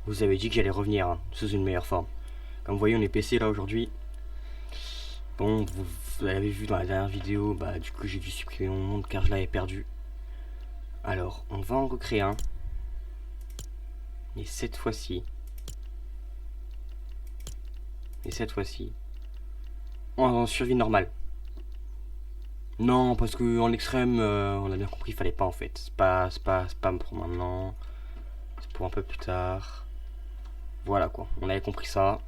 vous avez dit que j'allais revenir hein, sous une meilleure forme. Comme vous voyez, on est PC là aujourd'hui. Bon, vous l'avez vu dans la dernière vidéo, bah du coup j'ai dû supprimer mon monde car je l'avais perdu. Alors, on va en recréer un. Et cette fois-ci, en survie normale. Non, parce que en extrême, on a bien compris, il fallait pas en fait. C'est pas pour maintenant. C'est pour un peu plus tard. Voilà quoi, on avait compris ça.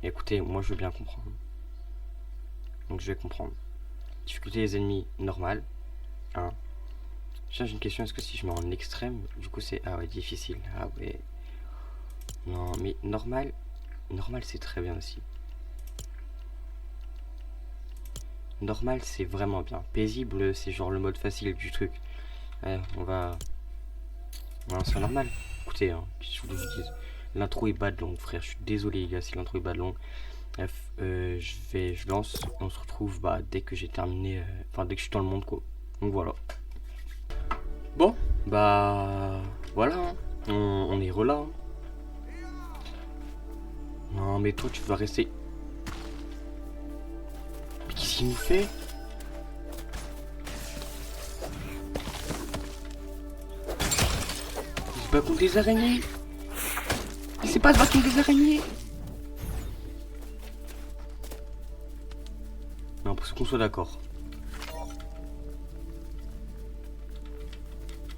Et écoutez, moi je veux bien comprendre. Donc je vais comprendre. Difficulté des ennemis normale. 1. J'ai une question, est-ce que si je mets en extrême, du coup c'est... Ah ouais, difficile. Ah ouais. Non, mais normal, normal c'est très bien aussi. Normal c'est vraiment bien. Paisible c'est genre le mode facile du truc. Ouais, on va lancer normal. Écoutez, hein, je vous le dis. L'intro est bad long, frère. Je suis désolé les gars si l'intro est bad long. Bref, je lance. On se retrouve bah, dès que j'ai terminé. Enfin, dès que je suis dans le monde quoi. Donc voilà. Bon, bah voilà. Hein. On est relâ. Hein. Non mais toi tu vas rester. Mais qu'est-ce qu'il nous fait? Il se bat contre des araignées. Il sait pas se battre contre des araignées. Non, pour qu'on soit d'accord.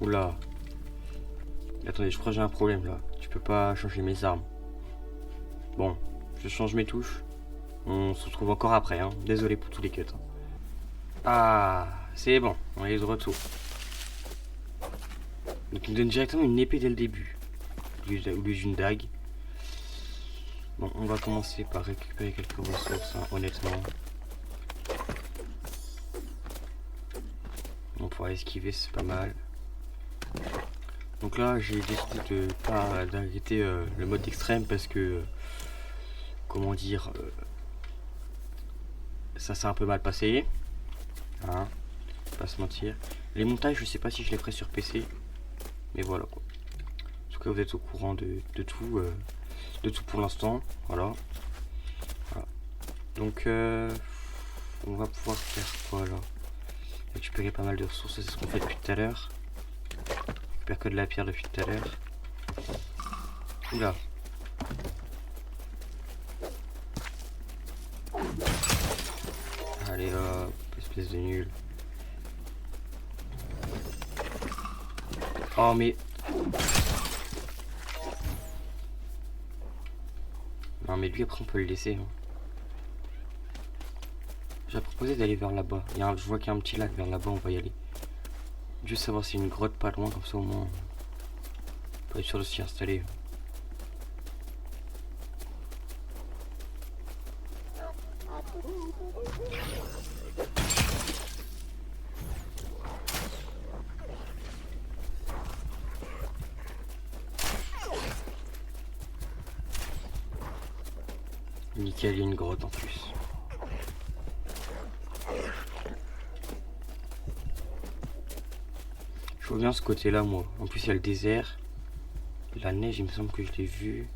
Oula. Attendez, je crois que j'ai un problème là. Tu peux pas changer mes armes. Bon, je change mes touches. On se retrouve encore après, hein. Désolé pour tous les cuts. Hein. Ah, c'est bon, on est de retour. Donc il me donne directement une épée dès le début. Au lieu d'une dague. Bon, on va commencer par récupérer quelques ressources, hein, honnêtement. On pourra esquiver, c'est pas mal. Donc là, j'ai décidé de pas d'arrêter le mode extrême parce que, comment dire, ça s'est un peu mal passé. Hein, pas se mentir. Les montages, je sais pas si je les ferai sur PC, mais voilà quoi. En tout cas, vous êtes au courant de tout pour l'instant. Voilà. Voilà. Donc, on va pouvoir faire quoi là? Récupérer pas mal de ressources, c'est ce qu'on fait depuis tout à l'heure. Je récupère que de la pierre depuis tout à l'heure. Oula. Allez hop, espèce de nul. Oh mais... Non mais lui après on peut le laisser. Hein. J'ai proposé d'aller vers là-bas. Je vois qu'il y a un petit lac vers là-bas, on va y aller. Juste savoir si y a une grotte pas loin, comme ça au moins... On peut être sûr de s'y installer. Nickel, il y a une grotte en plus. Je vois bien ce côté-là, moi. En plus, il y a le désert. La neige, il me semble que je l'ai vu.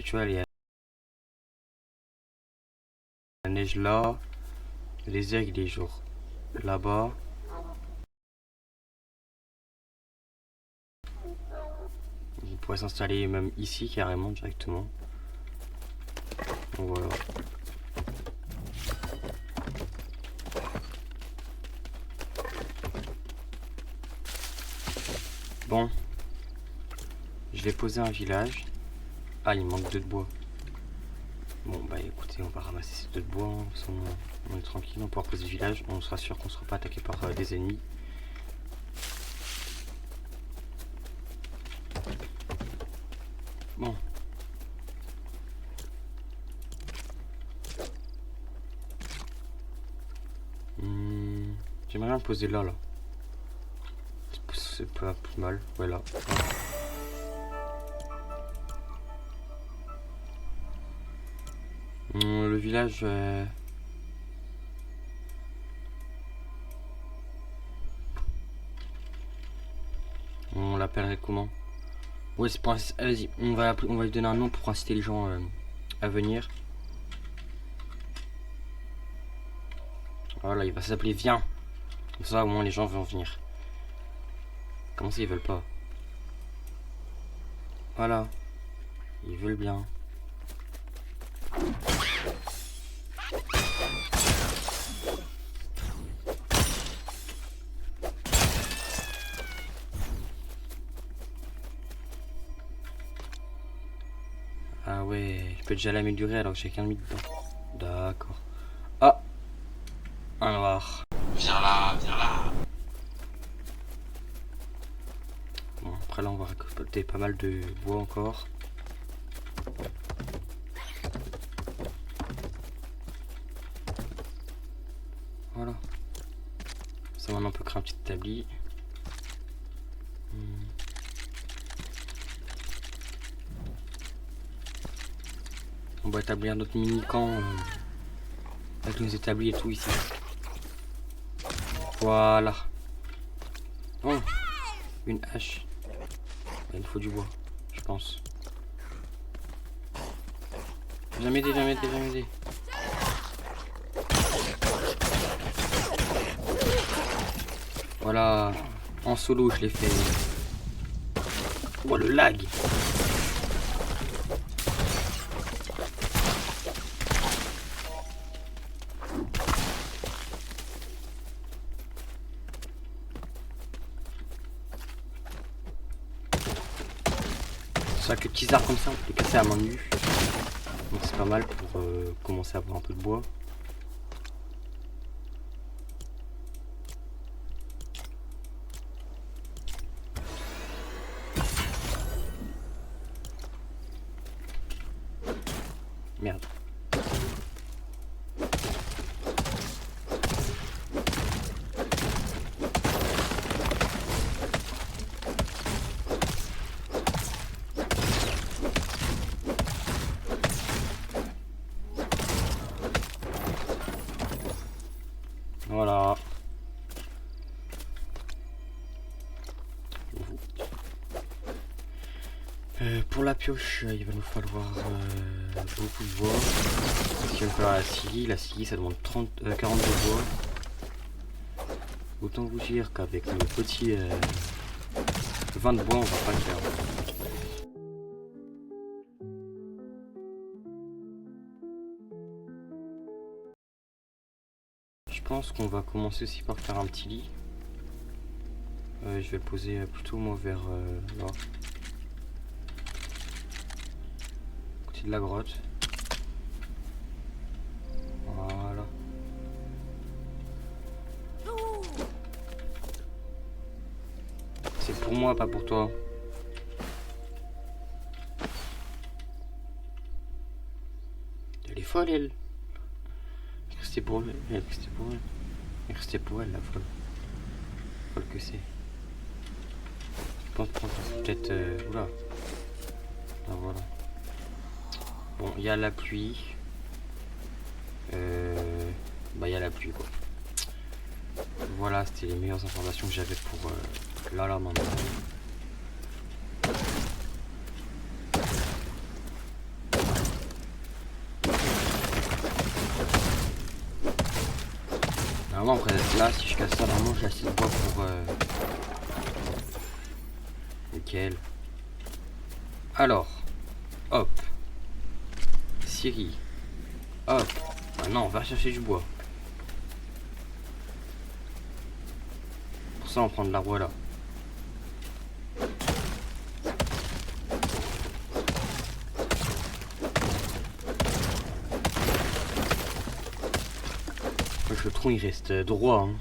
Tu vois, il y a la neige là. Le désert, il est genre là-bas. On pourrait s'installer même ici, carrément, directement. Donc voilà. Bon. Je vais poser un village. Ah, il manque 2 de bois. Bon, bah écoutez, on va ramasser ces 2 de bois. Hein. On est tranquille, on pourra poser le village. On sera sûr qu'on ne sera pas attaqué par des ennemis. Bon. J'aimerais bien le poser là, là. C'est pas plus mal. Voilà. Le village... On l'appellerait comment? Ouais, c'est pour... Vas-y, on va lui donner un nom pour inciter les gens à venir. Voilà, il va s'appeler Viens. Comme ça, au moins, les gens vont venir. Comment ça, ils veulent pas? Voilà. Ils veulent bien. Ah ouais, je peux déjà l'améliorer alors que j'ai qu'un mis dedans. D'accord. Ah, un noir. Viens là, viens là. Bon, après là, on va récolter pas mal de bois encore. Voilà. Ça, maintenant, on peut créer un petit établi. On va établir notre mini-camp avec nos établis et tout ici. Voilà. Oh, une hache. Il nous faut du bois, je pense. Viens m'aider, viens m'aider, viens m'aider. Voilà. En solo, je l'ai fait. Oh, le lag. C'est vrai que les petits arbres comme ça, on peut les casser à main nue. Donc c'est pas mal pour commencer à avoir un peu de bois. Merde. Voilà. Pour la pioche, il va nous falloir beaucoup de bois. Parce qu'il va nous falloir la scierie. La scierie, ça demande 40 de bois. Autant vous dire qu'avec le petit 20 de bois, on va pas le faire. Je pense qu'on va commencer aussi par faire un petit lit. Je vais le poser plutôt moi vers là. Côté de la grotte. Voilà. C'est pour moi, pas pour toi. Elle est folle, elle. C'était pour elle. C'était pour elle. C'était pour elle, la folle. Folle que c'est. Je pense prendre peut-être... Oula. Ah, voilà. Bon, il y a la pluie. Bah, il y a la pluie, quoi. Voilà, c'était les meilleures informations que j'avais pour là maintenant. Normalement, après là, si je casse ça, vraiment, j'ai assez de bois pour... Nickel. Alors, hop. Siri. Hop. Maintenant, on va chercher du bois. Pour ça, on prend de l'arbre là. Le tronc, il reste droit. Hein.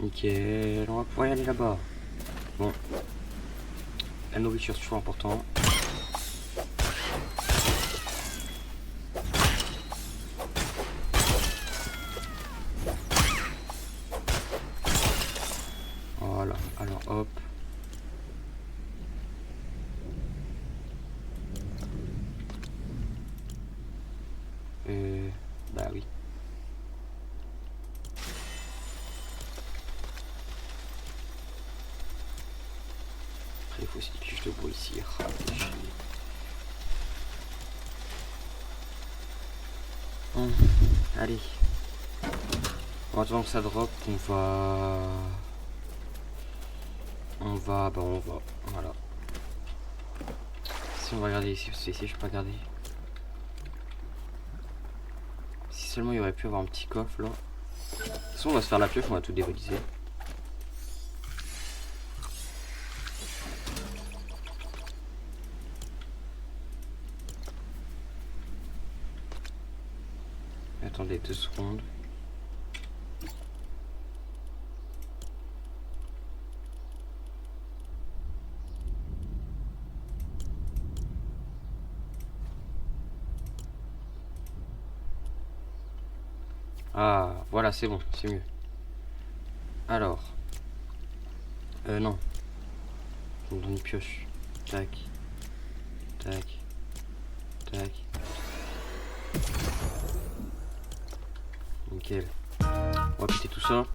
Nickel, on va pouvoir y aller là-bas. Bon. La nourriture, c'est toujours important. Voilà, alors Alors hop. Bah oui. Après il faut aussi que je de bois ici. Bon, allez. En attendant que ça drop, on va, voilà. Si on va regarder ici, parce que ici je peux pas regarder. Si seulement il y aurait pu avoir un petit coffre là. De toute façon on va se faire la pioche, on va tout dévaliser. Attendez 2 secondes. Ah, voilà, c'est bon, c'est mieux. Alors. Non. On me donne une pioche. Tac. Tac. Tac. Nickel. On va péter tout ça.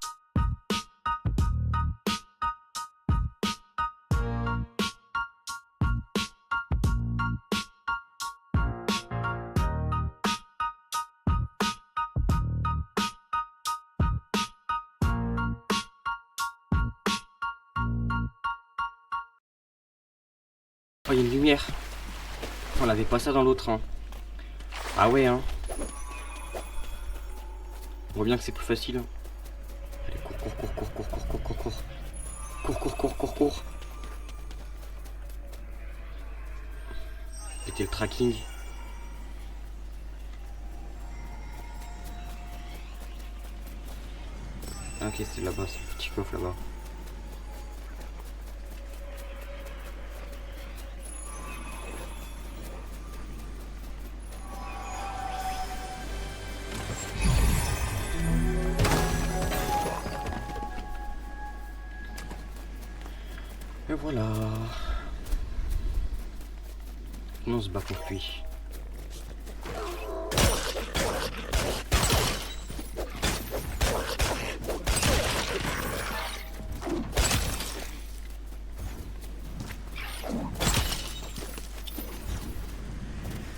Oh, il y a une lumière. On avait pas ça dans l'autre, hein. Ah ouais, hein. On voit bien que c'est plus facile. Hein. Allez, cours, cours, cours, cours, cours, cours, cours, cours, cours. Cours, cours, cours, cours, cours. C'était le tracking. Ah, ok, c'est là-bas, c'est le petit coffre là-bas. Et voilà. On se bat contre lui.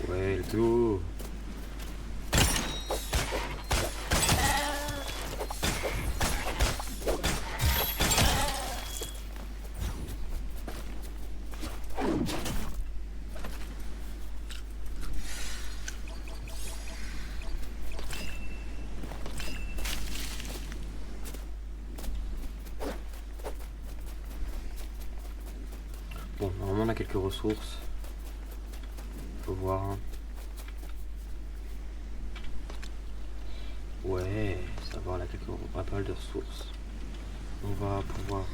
Ouais, let's go. Bon, normalement on a quelques ressources. Faut voir. Hein. Ouais, ça va, on a pas mal de ressources. On va pouvoir...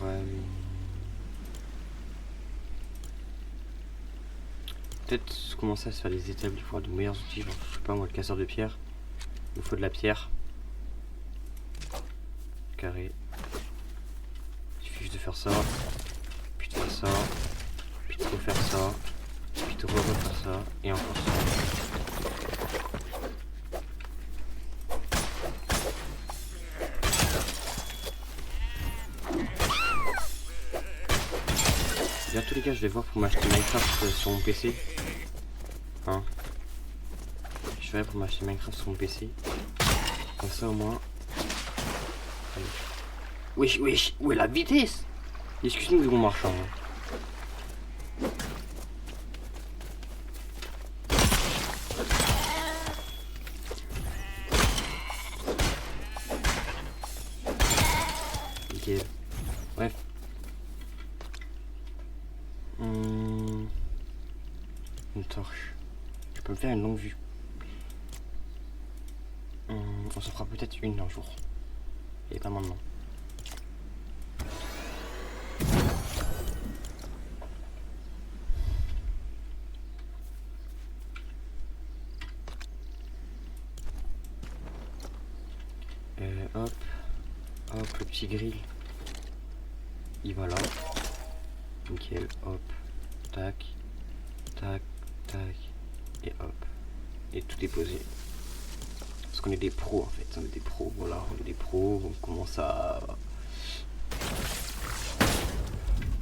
peut-être commencer à se faire des établis pour avoir de meilleurs outils. Genre, je sais pas moi, le casseur de pierre. Il nous faut de la pierre. Carré. Il suffit juste de faire ça. Puis de faire ça. Puis de refaire ça. Puis de refaire ça. Et encore ça. Bien tous les cas, je vais voir pour m'acheter Minecraft sur mon PC. Hein. Je vais pour m'acheter Minecraft sur mon PC. Comme ça au moins. Allez. Wesh, wesh, où est la vitesse? Excuse-nous, bon marchand. Hein. Nickel. Bref. Une torche. Je peux me faire une longue vue. On s'en fera peut-être une un jour. Et pas maintenant. Hop. Hop, le petit grill. il va là. Nickel, hop, tac, tac, tac, et hop. Et tout est posé. Parce qu'on est des pros en fait, on est des pros, voilà, on est des pros, on commence à...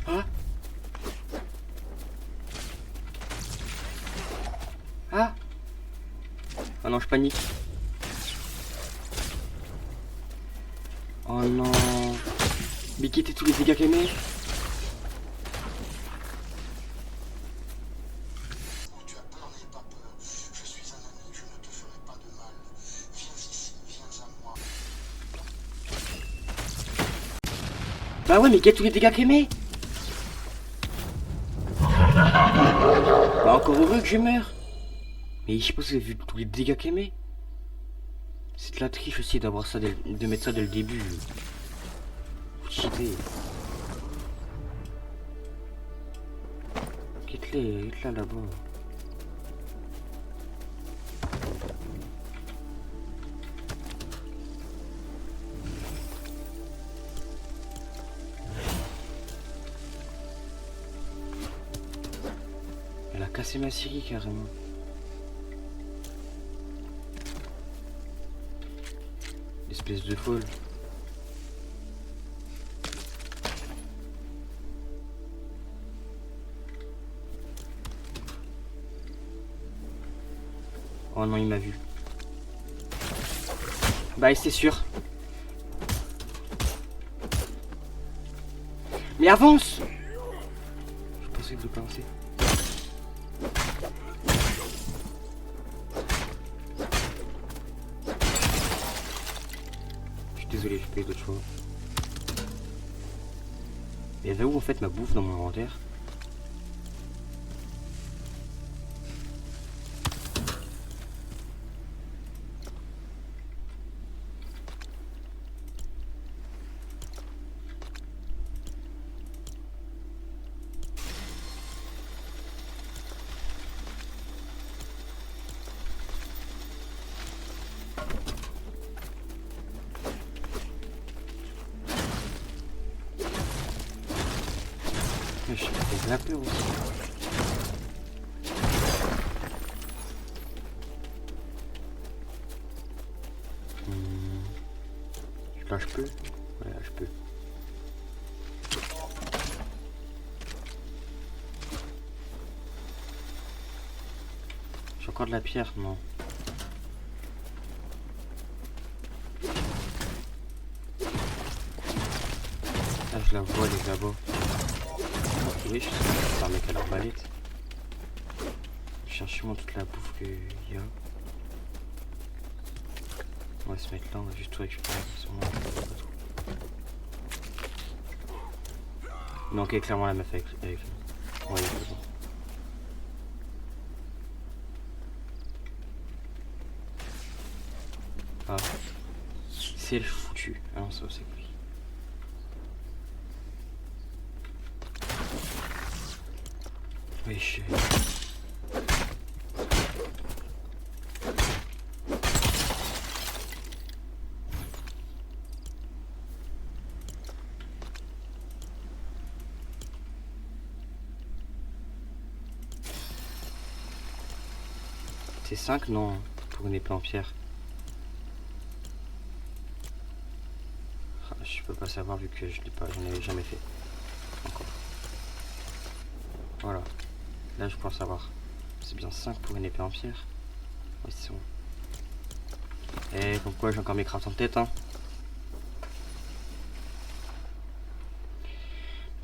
Ah Ah Ah non, je panique. Oh non. Mais quittez tous les dégâts qu'elle met. Tu as peur, n'aie pas peur. Je suis un ami, je ne te ferai pas de mal. Viens ici, viens à moi. Bah ouais, mais quitte tous les dégâts qu'elle met. Bah encore heureux que je meurs. Mais je sais pas si vous avez vu tous les dégâts qu'elle met. C'est de la triche aussi d'avoir ça, de mettre ça dès le début. Faut cheater. Quitte-les là là-bas. Elle a cassé ma Siri carrément. Espèce de folle. Oh non, il m'a vu. Bah, c'est sûr. Mais avance! Je pensais que de pas avancer. Je suis désolé, j'ai pas eu d'autre choix. Et elle va où en fait ma bouffe dans mon inventaire? Je suis la peur aussi. Là je peux. Ouais, là je peux. J'ai encore de la pierre, non. Là je la vois, elle est là-bas. Oui, je sais pas, c'est un mec à l'arbalète. Cherchez-moi toute la bouffe qu'il y a. On va se mettre là, on va juste tout récupérer. Non, ok, clairement la meuf avec lui. Ouais, c'est bon. Ah, c'est le foutu. Ah non, ça c'est lui. Oui, je... C'est 5 non, pour une épée en pierre. Ah, je peux pas savoir vu que je l'ai pas, j'en ai jamais fait. Encore. Voilà. Là je pense savoir. C'est bien 5 pour une épée en pierre. Oui c'est bon. Et comme quoi j'ai encore mes crafts en tête hein.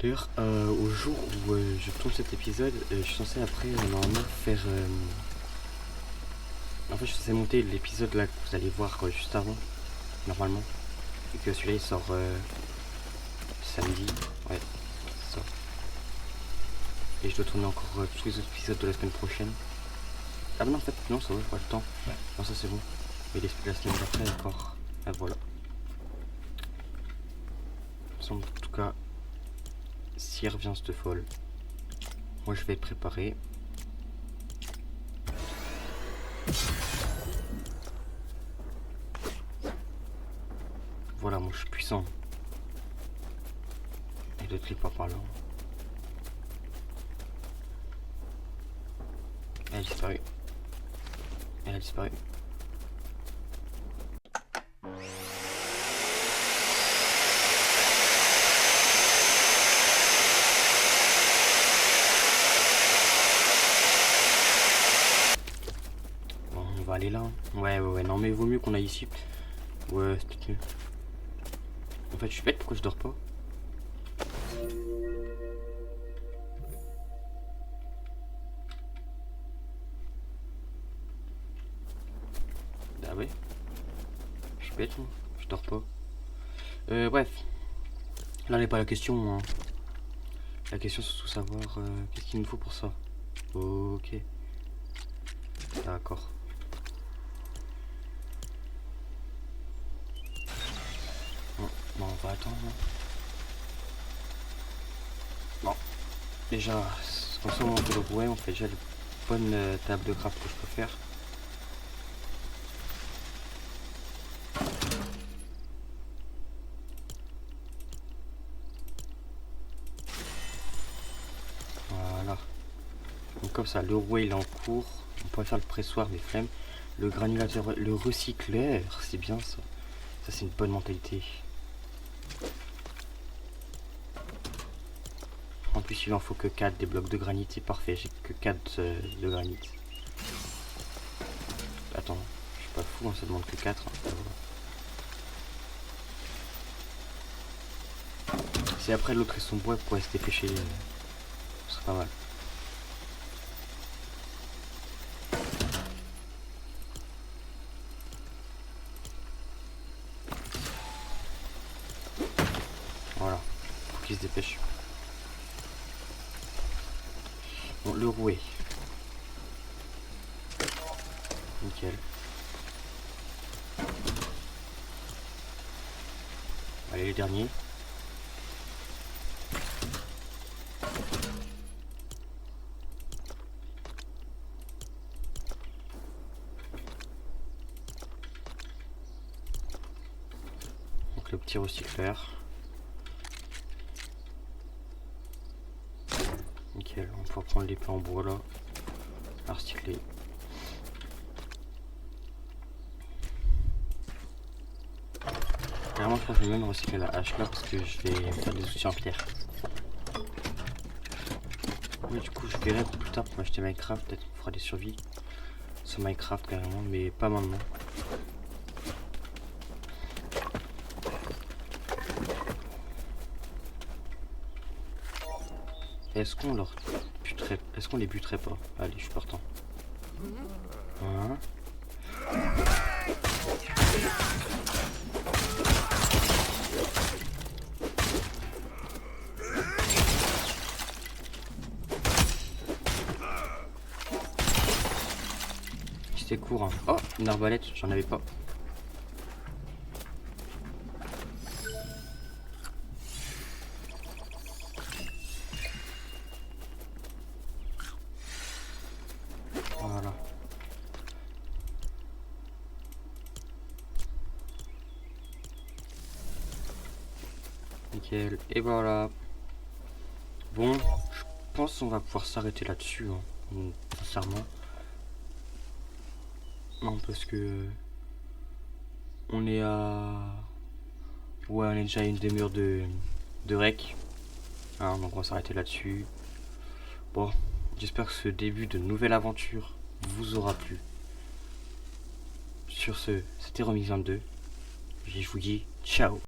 D'ailleurs au jour où je tourne cet épisode, je suis censé après normalement faire... En fait je suis censé monter l'épisode là que vous allez voir juste avant. Normalement. Et que celui-là il sort samedi. Ouais, ça. Et je dois tourner encore tous les autres épisodes de la semaine prochaine. Ah mais non en fait, non ça va, je pas le temps. Non ça c'est bon. Et la semaine d'après encore. Ah voilà. En tout cas, s'il revient cette folle, moi je vais être préparé. Voilà, moi je suis puissant. Et d'autres les Elle a disparu. Elle a disparu. Bon, on va aller là. Ouais. Non, mais vaut mieux qu'on aille ici. Ouais, c'est peut-être mieux. En fait, je suis bête, pourquoi je dors pas? Ah ouais. Je suis bête, moi. Je dors pas. Bref. Là n'est pas la question. Hein. La question c'est surtout savoir qu'est-ce qu'il nous faut pour ça. Ok. D'accord. Bon, on va attendre. Bon. Déjà, comme ça on fait le rouet, on fait déjà les bonnes tables de craft que je peux faire. Voilà. Donc comme ça, le rouet il est en cours. On pourrait faire le pressoir des flemmes. Le granulateur, le recycleur, c'est bien ça. Ça c'est une bonne mentalité. En plus il en faut que 4 des blocs de granit, c'est parfait, j'ai que 4 de granit. Attends, je suis pas fou, hein, ça demande que 4. Hein. Si après l'autre et son bois pour rester pêché, ce serait pas mal. Voilà, faut qu'il se dépêche. Bon, le rouet. Nickel. Allez, les derniers. Donc le petit recycleur. Nickel, on va prendre les plans en bois là. À recycler. Clairement, je pense que je vais même recycler la hache là parce que je vais faire des outils en pierre. Oui, du coup, je verrai plus tard pour acheter Minecraft. Peut-être qu'on fera des survies sur Minecraft carrément, mais pas maintenant. Est-ce qu'on leur buterait... Est-ce qu'on les buterait pas? Allez, je suis partant. Hein? C'était court. Hein. Oh, une arbalète, j'en avais pas. Voilà. Nickel. Et voilà. Bon, je pense qu'on va pouvoir s'arrêter là-dessus. Hein, sincèrement. Non, parce que... On est à... Ouais, on est déjà à une demi-heure de rec. Hein, donc on va s'arrêter là-dessus. Bon, j'espère que ce début de nouvelle aventure vous aura plu. Sur ce, c'était Remix 22. Et je vous dis ciao.